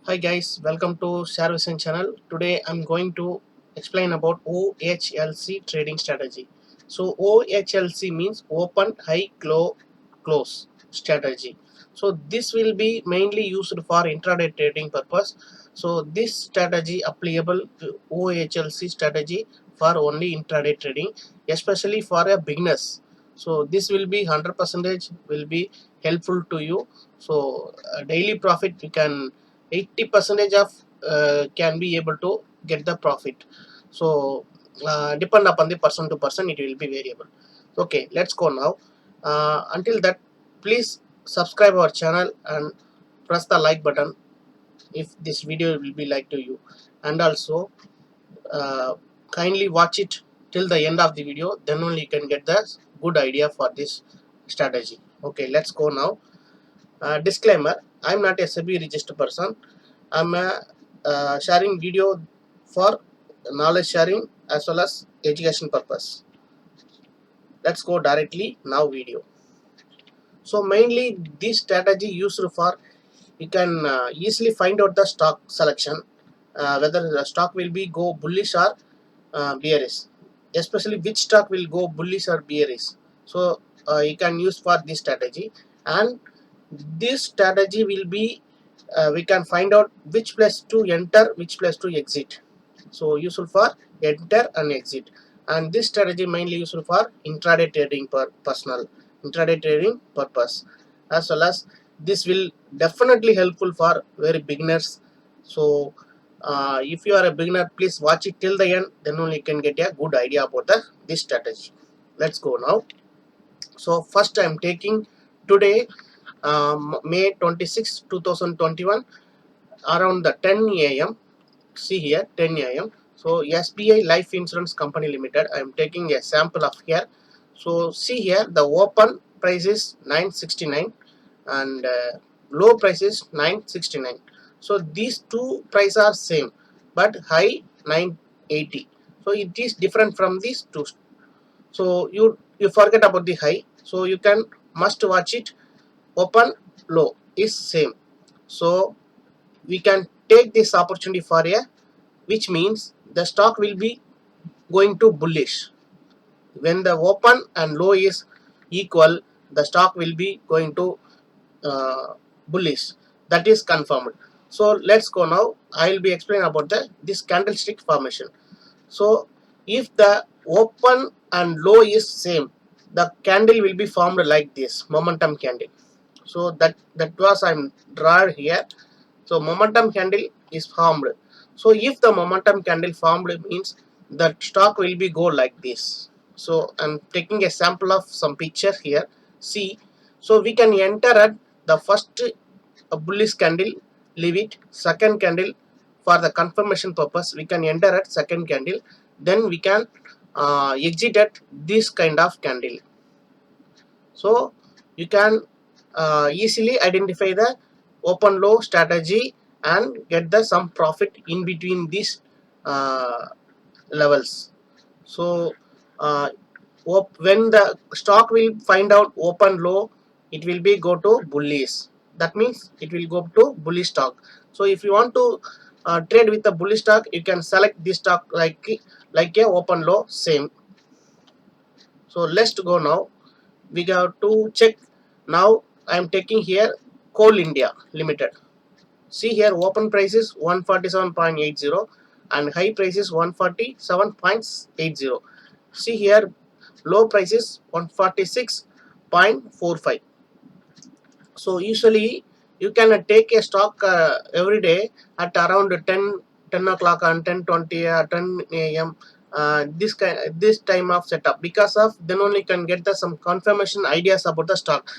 Hi guys, welcome to Servicing channel. Today I'm going to explain about OHLC trading strategy. So OHLC means open high close strategy. So this will be mainly used for intraday trading purpose. So this strategy applicable to OHLC strategy for only intraday trading, especially for a beginners. So this will be 100% will be helpful to you. So daily profit you can 80% of can be able to get the profit. So depend upon the person to person, it will be variable. Okay, let's go now. Until that, please subscribe our channel and press the like button if this video will be like to you, and also uh, kindly watch it till the end of the video, then only you can get the good idea for this strategy. Okay, let's go now. Disclaimer: I'm not a SEBI registered person. I'm sharing video for knowledge sharing as well as education purpose. Let's go directly now video. So mainly this strategy used for you can easily find out the stock selection, whether the stock will be go bullish or bearish, especially which stock will go bullish or bearish. So you can use for this strategy, and this strategy will be we can find out which place to enter, which place to exit. So useful for enter and exit, and this strategy mainly useful for intraday trading personal intraday trading purpose, as well as this will definitely helpful for very beginners. So if you are a beginner, please watch it till the end, then only you can get a good idea about this strategy. Let's go now. So first I am taking today, May 26, 2021, around the 10 a.m. See here, 10 a.m. So SBI Life Insurance Company Limited, I am taking a sample of here. So see here, the open price is 969 and low price is 969. So these two prices are same, but high 980. So it is different from these two. So you forget about the high, so you can must watch it. Open low is same. So we can take this opportunity for a, which means the stock will be going to bullish. When the open and low is equal, the stock will be going to bullish. That is confirmed. So let's go now. I will be explaining about this candlestick formation. So if the open and low is same, the candle will be formed like this momentum candle. So that was I'm drawn here. So momentum candle is formed. So if the momentum candle formed means the stock will be go like this. So I'm taking a sample of some picture here. See, so we can enter at the first bullish candle, leave it. Second candle, for the confirmation purpose, we can enter at second candle. Then we can exit at this kind of candle. So you can easily identify the open low strategy and get the some profit in between these uh, levels. So uh, when the stock will find out open low, it will be go to bullish. That means it will go to bullish stock. So if you want to trade with the bullish stock, you can select this stock like a open low same. So let's go now. We have to check. Now I am taking here Coal India Limited. See here, open price is 147.80 and high price is 147.80. See here, low price is 146.45. So usually you can take a stock every day at around 10 o'clock and 10:20 or 10 a.m. This time of setup, because of then only can get the some confirmation ideas about the stock.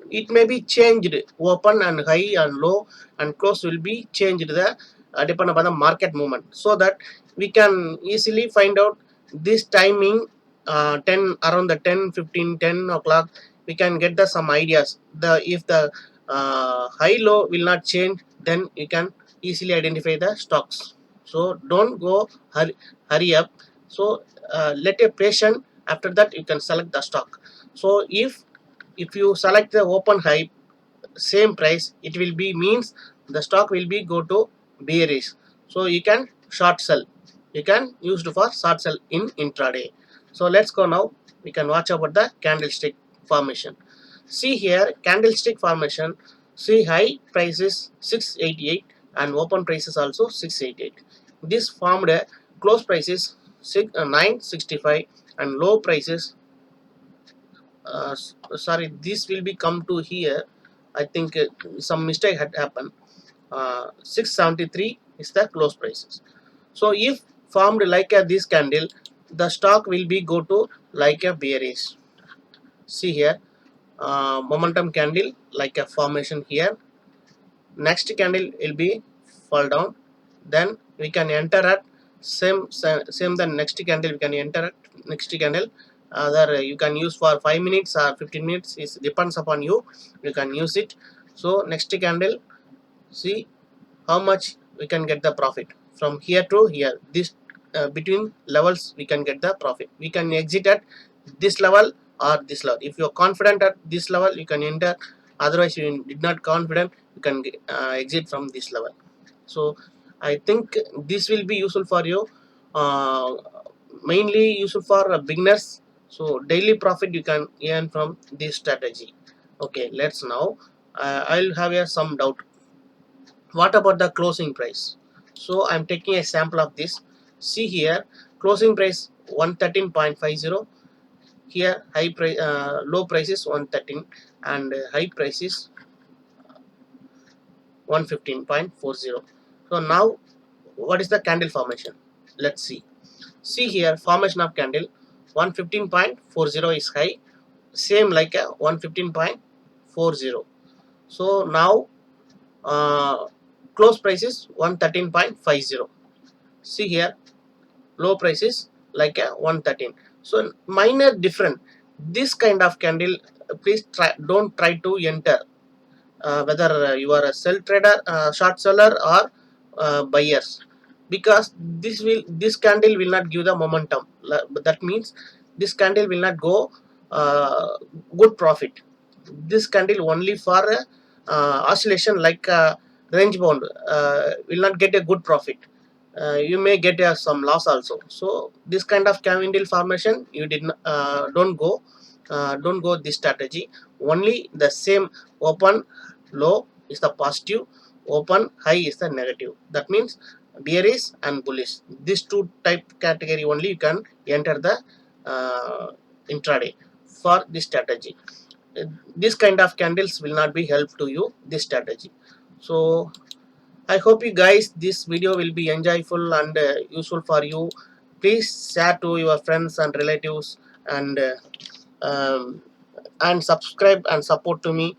It may be changed, open and high and low and close will be changed the depend upon the market movement, so that we can easily find out this timing. 10 around the 10:15 10 o'clock we can get the some ideas. The if the high low will not change, then you can easily identify the stocks. So don't go hurry up. So let a patient, after that you can select the stock. So if you select the open high same price, it will be means the stock will be go to bearish. So you can short sell. You can use it for short sell in intraday. So let's go now. We can watch about the candlestick formation. See here, candlestick formation. See, high price is 688 and open price is also 688. This formed a close price is 965 and low prices. Sorry, this will be come to here. I think some mistake had happened. 673 is the close prices. So if formed like a this candle, the stock will be go to like a bearish. See here, momentum candle like a formation here. Next candle will be fall down. Then we can enter at same the next candle we can enter at next candle. Other you can use for 5 minutes or 15 minutes. It depends upon you. You can use it. So next candle, see how much we can get the profit from here to here. This between levels we can get the profit. We can exit at this level or this level. If you are confident at this level, you can enter. Otherwise, you did not confident, you can exit from this level. So I think this will be useful for you. uh, Mainly useful for beginners. So daily profit you can earn from this strategy. Okay, let's now I'll have some doubt. What about the closing price? So I'm taking a sample of this. See here, closing price 113.50. Here high price, low price is 113 and high price is 115.40. So now what is the candle formation? Let's see. See here, formation of candle 115.40 is high, same like a 115.40. So now close price is 113.50. See here, low price is like a 113. So minor different. This kind of candle, please don't try to enter. Whether you are a sell trader, short seller, or buyers, because this candle will not give the momentum. That means this candle will not go good profit. This candle only for oscillation like range bound, will not get a good profit. You may get some loss also. So this kind of candle formation you did not, don't go this strategy. Only the same open low is the positive, open high is the negative. That means bearish and bullish, these two type category only you can enter the intraday for this strategy. This kind of candles will not be help to you this strategy. So I hope you guys this video will be enjoyable and useful for you. Please share to your friends and relatives and um, subscribe and support to me.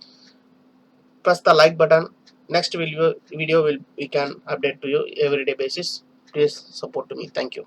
Press the like button. Next video will we can update to you everyday basis. Please support to me. Thank you.